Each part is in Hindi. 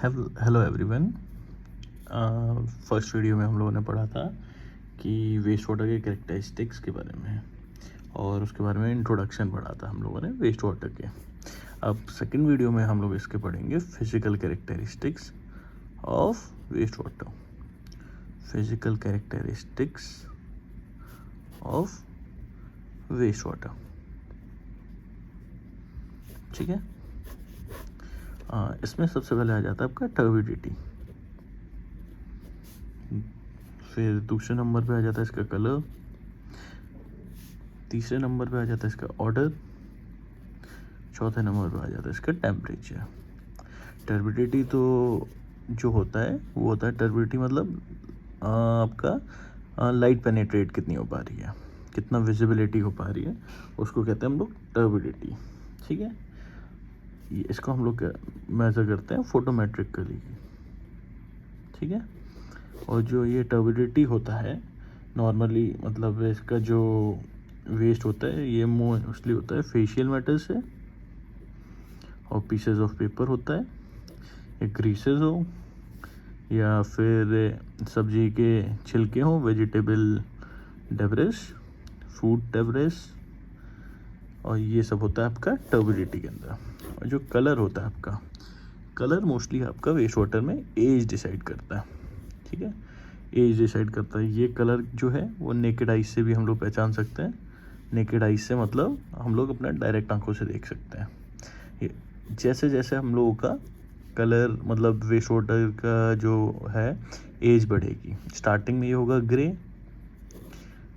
Hello everyone. फर्स्ट वीडियो में हम लोगों ने पढ़ा था कि वेस्ट वाटर के कैरेक्टरिस्टिक्स के बारे में और उसके बारे में इंट्रोडक्शन पढ़ा था हम लोगों ने वेस्ट वाटर के। अब सेकंड वीडियो में हम लोग इसके पढ़ेंगे physical characteristics of waste water. Physical characteristics of waste water, ठीक है। इसमें सबसे पहले आ जाता है आपका टर्बिडिटी, फिर दूसरे नंबर पे आ जाता है इसका कलर, तीसरे नंबर पे आ जाता है इसका ऑर्डर, चौथे नंबर पे आ जाता है इसका टेम्परेचर। टर्बिडिटी तो जो होता है वो होता है, टर्बिडिटी मतलब आपका लाइट पेनेट्रेट कितनी हो पा रही है, कितना विजिबिलिटी हो पा रही है, उसको कहते हैं हम लोग टर्बिडिटी, ठीक है। इसको हम लोग मेज़र करते हैं फोटोमेट्रिकली, ठीक है। और जो ये टर्बिडिटी होता है नॉर्मली, मतलब इसका जो वेस्ट होता है ये मोस्टली होता है फेशियल मैटर से, और पीसेस ऑफ पेपर होता है, या ग्रीसेस हो, या फिर सब्जी के छिलके हों, वेजिटेबल डेब्रिस, फूड डेब्रिस, और ये सब होता है आपका टर्बिडिटी के अंदर। और जो कलर होता है आपका, कलर मोस्टली आपका वेस्ट वाटर में एज डिसाइड करता है, ठीक है। एज डिसाइड करता है। ये कलर जो है वो नेकेड आइज से भी हम लोग पहचान सकते हैं। नेकेड आइज से मतलब हम लोग अपना डायरेक्ट आंखों से देख सकते हैं। ये जैसे जैसे हम लोगों का कलर मतलब वेस्ट वाटर का जो है एज बढ़ेगी, स्टार्टिंग में ये होगा ग्रे,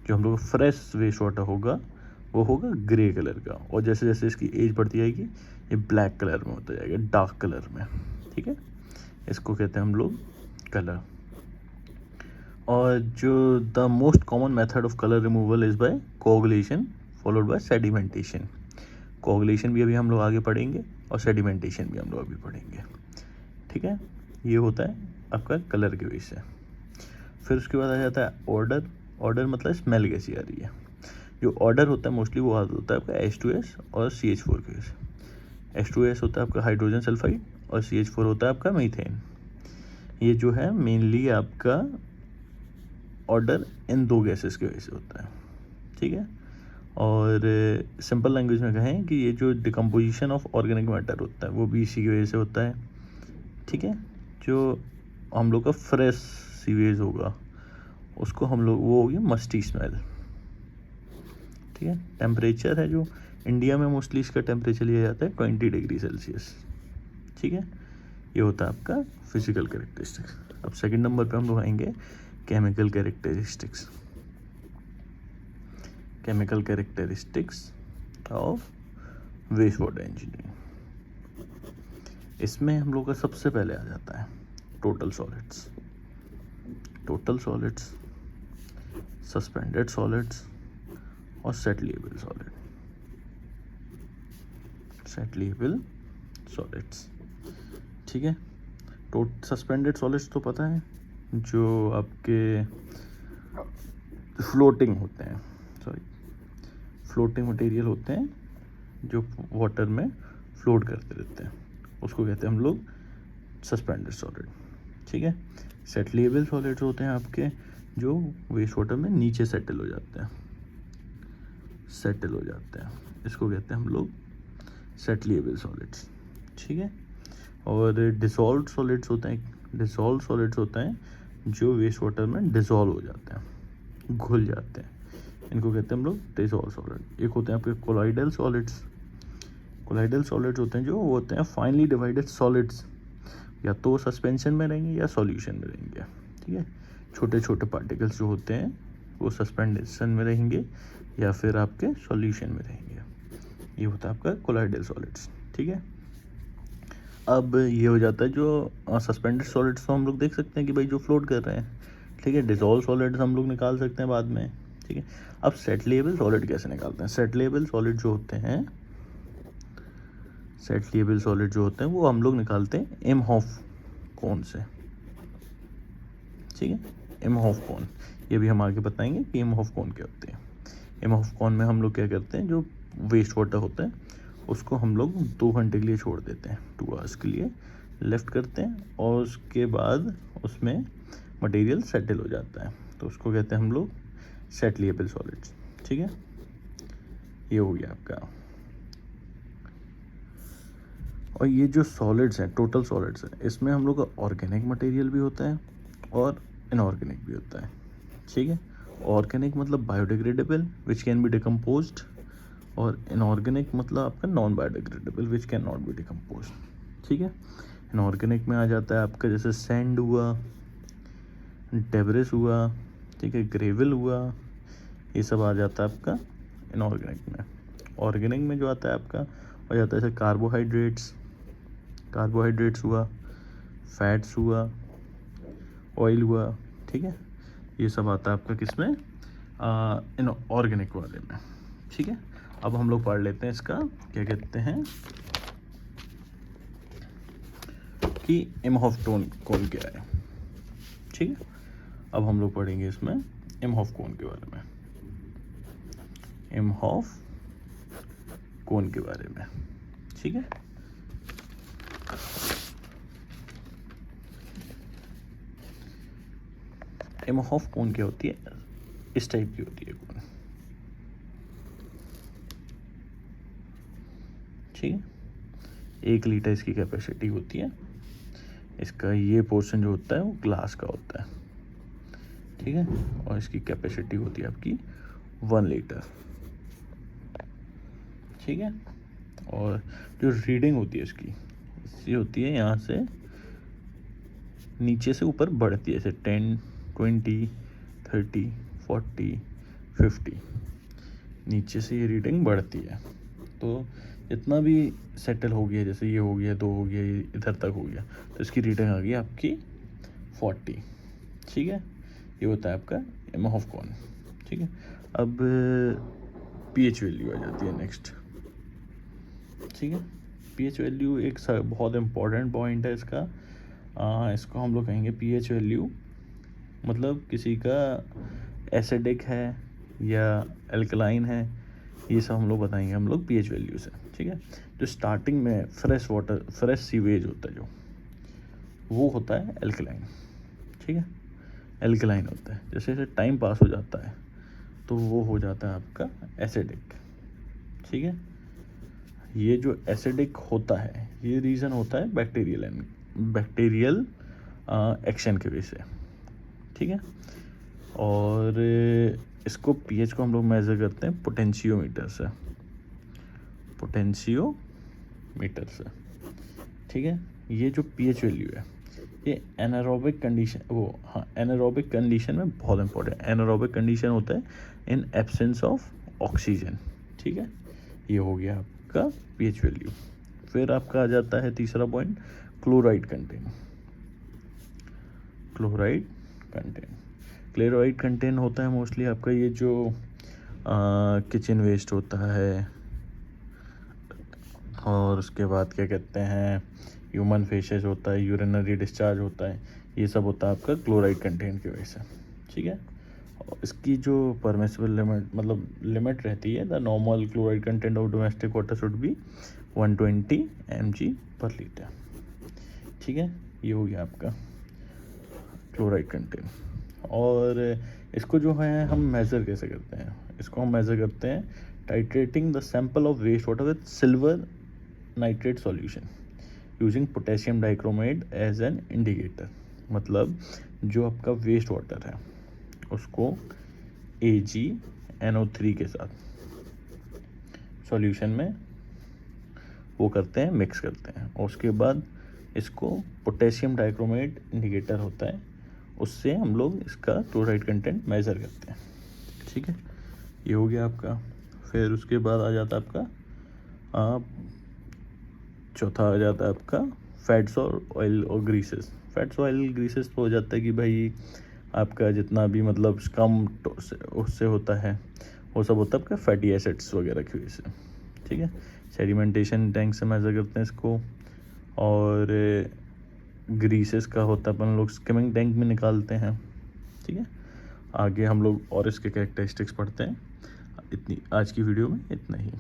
जो हम लोग फ्रेश वेस्ट वाटर होगा वो होगा ग्रे कलर का, और जैसे जैसे इसकी एज बढ़ती जाएगी ये ब्लैक कलर में होता जाएगा, डार्क कलर में, ठीक है। इसको कहते हैं हम लोग कलर। और जो the most common method of colour removal is by coagulation followed by sedimentation. Coagulation भी अभी हम लोग आगे पढ़ेंगे और सेडिमेंटेशन भी हम लोग अभी पढ़ेंगे, ठीक है। ये होता है आपका कलर के वजह से। फिर उसके बाद आ जाता है ऑर्डर। ऑर्डर मतलब स्मेल कैसी आ रही है। जो ऑर्डर होता है मोस्टली वो होता है आपका H2S और CH4 के वजह से। H2S होता है आपका हाइड्रोजन सल्फाइड और CH4 होता है आपका मीथेन। ये जो है मेनली आपका ऑर्डर इन दो गैसेस की वजह से होता है, ठीक है। और सिंपल लैंग्वेज में कहें कि ये जो डिकम्पोजिशन ऑफ ऑर्गेनिक मैटर होता है वो भी इसी की वजह से होता है, ठीक है। जो हम लोग का फ्रेश सीवेज होगा उसको हम लोग वो होगी मस्टी स्मेल, ठीक है। टेम्परेचर है जो इंडिया में मोस्टली इसका टेम्परेचर लिया जाता है 20 डिग्री सेल्सियस, ठीक है। ये होता है आपका फिजिकल कैरेक्टरिस्टिक्स। अब सेकंड नंबर पे हम लोग आएंगे chemical characteristics. Chemical characteristics of waste water engineering. इसमें हम लोग का सबसे पहले आ जाता है total solids. Total solids, suspended solids और सेटलिएबल सॉलिड। सेटलिएबल सॉलिड्स, ठीक है। सस्पेंडेड सॉलिड्स तो पता है, जो आपके फ्लोटिंग होते हैं, फ्लोटिंग मटेरियल होते हैं जो वाटर में फ्लोट करते रहते हैं, उसको कहते हैं हम लोग सस्पेंडेड सॉलिड, ठीक है। सेटलिएबल सॉलिड्स होते हैं आपके जो वेस्ट वाटर में नीचे सेटल हो जाते हैं, सेटल हो जाते हैं, इसको कहते हैं हम लोग सेटलिएबल सॉलिड्स, ठीक है। और डिसॉल्व्ड सॉलिड्स होते हैं, डिसॉल्व सॉलिड्स होते हैं जो वेस्ट वाटर में डिसॉल्व हो जाते हैं, घुल जाते हैं, इनको कहते हैं हम लोग डिसॉल्व सॉलिड। एक होते हैं आपके कोलाइडल सॉलिड्स। कोलाइडल सॉलिड्स होते हैं जो वो होते हैं फाइनली डिवाइडेड सॉलिड्स, या तो सस्पेंशन में रहेंगे या सॉल्यूशन में रहेंगे, ठीक है। छोटे छोटे पार्टिकल्स जो होते हैं वो सस्पेंशन में रहेंगे या फिर आपके सॉल्यूशन में रहेंगे, ये होता है आपका कोलाइडल सॉलिड्स, ठीक है। अब ये हो जाता है जो सस्पेंडेड सॉलिड्स, तो हम लोग देख सकते हैं कि भाई जो फ्लोट कर रहे हैं, ठीक है। डिसॉल्व सॉलिड्स हम लोग निकाल सकते हैं बाद में, ठीक है। अब सेटलिएबल सॉलिड कैसे निकालते हैं। सेटलिएबल सॉलिड जो होते हैं, सेटलिएबल सॉलिड जो होते हैं वो हम लोग निकालते हैं इमहॉफ कोन से, ठीक है। इमहॉफ कोन, ये भी हम आगे बताएंगे कि इमहॉफ कोन क्या होते हैं। इमहॉफ कोन में हम लोग क्या करते हैं, जो वेस्ट वाटर होता है उसको हम लोग 2 घंटे के लिए छोड़ देते हैं, 2 आवर्स के लिए, लिफ्ट करते हैं और उसके बाद उसमें मटेरियल सेटल हो जाता है, तो उसको कहते हैं हम लोग सेटलेबल सॉलिड्स। ठीक है, ये हो गया आपका। और ये जो सॉलिड्स हैं, टोटल सॉलिड्स हैं, इसमें हम लोग का ऑर्गेनिक मटेरियल भी होता है और इनऑर्गेनिक भी होता है। ठीक है, ऑर्गेनिक मतलब biodegradable which can be decomposed, और इनऑर्गेनिक मतलब आपका non biodegradable which can not be decomposed. ठीक है, इनऑर्गेनिक में आ जाता है आपका जैसे सैंड हुआ, डेब्रिस हुआ, ठीक है, ग्रेवल हुआ, ये सब आ जाता है आपका इनऑर्गेनिक में। ऑर्गेनिक में जो आता है आपका हो जाता है जैसे कार्बोहाइड्रेट्स हुआ, फैट्स हुआ, ऑयल हुआ। ठीक है, ये सब आता है आपका किसमें, इन ऑर्गेनिक वाले में। ठीक है, अब हम लोग पढ़ लेते हैं इसका क्या कहते हैं कि इमहॉफ कोन क्या है। ठीक है, अब हम लोग पढ़ेंगे इसमें इमहॉफ कोन के बारे में, इमहॉफ कोन के बारे में। ठीक है, इमहॉफ कोन क्या होती है, इस टाइप की होती है कोन। ठीक है, 1 लीटर इसकी कैपेसिटी होती है। इसका ये पोर्शन जो होता है वो ग्लास का होता है। ठीक है, और इसकी कैपेसिटी होती है आपकी 1 लीटर। ठीक है, और जो रीडिंग होती है इसकी होती है यहाँ से नीचे से ऊपर बढ़ती है, जैसे 10, 20, 30, 40, 50, नीचे से ये रीडिंग बढ़ती है। तो जितना भी सेटल हो गया, जैसे ये हो गया, 2 हो गया, ये इधर तक हो गया, तो इसकी रीडिंग आ गई आपकी 40। ठीक है, ये होता है आपका इमहॉफ कोन। ठीक है, अब पीएच वैल्यू आ जाती है नेक्स्ट। ठीक है, पीएच वैल्यू एक बहुत इम्पॉर्टेंट पॉइंट है इसका। इसको हम लोग कहेंगे पीएच वैल्यू, मतलब किसी का एसिडिक है या एल्कलाइन है, ये सब हम लोग बताएंगे हम लोग पीएच वैल्यू से। ठीक है, जो स्टार्टिंग में फ्रेश सीवेज होता है जो, वो होता है एल्कलाइन। ठीक है, एल्कलाइन होता है। जैसे जैसे टाइम पास हो जाता है तो वो हो जाता है आपका एसिडिक। ठीक है, ये जो एसिडिक होता है ये रीज़न होता है बैक्टीरियल एक्शन की वजह से। ठीक है, और इसको पीएच को हम लोग मेज़र करते हैं पोटेंशियोमीटर से। ठीक है, ये जो पीएच वैल्यू है ये एनारोबिक कंडीशन में बहुत इंपॉर्टेंट है। एनारोबिक कंडीशन होता है इन एब्सेंस ऑफ ऑक्सीजन। ठीक है, ये हो गया आपका पीएच वैल्यू। फिर आपका आ जाता है तीसरा पॉइंट, क्लोराइड कंटेंट होता है मोस्टली आपका ये जो किचन वेस्ट होता है, और उसके बाद क्या कहते हैं ह्यूमन फेसेस होता है, यूरिनरी डिस्चार्ज होता है, ये सब होता है आपका क्लोराइड कंटेंट की वजह से। ठीक है, और इसकी जो परमिसिबल लिमिट रहती है, the normal chloride content of domestic water should be 120 mg/L। ठीक है, ये हो गया आपका क्लोराइड कंटेंट। और इसको जो है हम मेज़र कैसे करते हैं, इसको हम मेज़र करते हैं titrating the sample of waste water with silver nitrate solution using potassium dichromate as an indicator. मतलब जो आपका वेस्ट वाटर है उसको AgNO3 के साथ सॉल्यूशन में वो करते हैं, मिक्स करते हैं, और उसके बाद इसको पोटेशियम डाइक्रोमेट इंडिकेटर होता है, उससे हम लोग इसका क्लोराइड कंटेंट मेज़र करते हैं। ठीक है, ये हो गया आपका। फिर उसके बाद आ जाता है आपका चौथा आ जाता है आपका फैट्स और ऑयल और ग्रीसेस। फैट्स ऑयल ग्रीसेस तो हो जाता है कि भाई आपका जितना भी मतलब कम उससे होता है वो सब होता है आपका फैटी एसिड्स वगैरह की वजह से। ठीक है, सेडिमेंटेशन टैंक से मेज़र करते हैं इसको, और ग्रीसेस का होता है अपन लोग स्किमिंग टैंक में निकालते हैं। ठीक है, आगे हम लोग और इसके कैरेक्टरिस्टिक्स पढ़ते हैं। इतनी आज की वीडियो में इतना ही।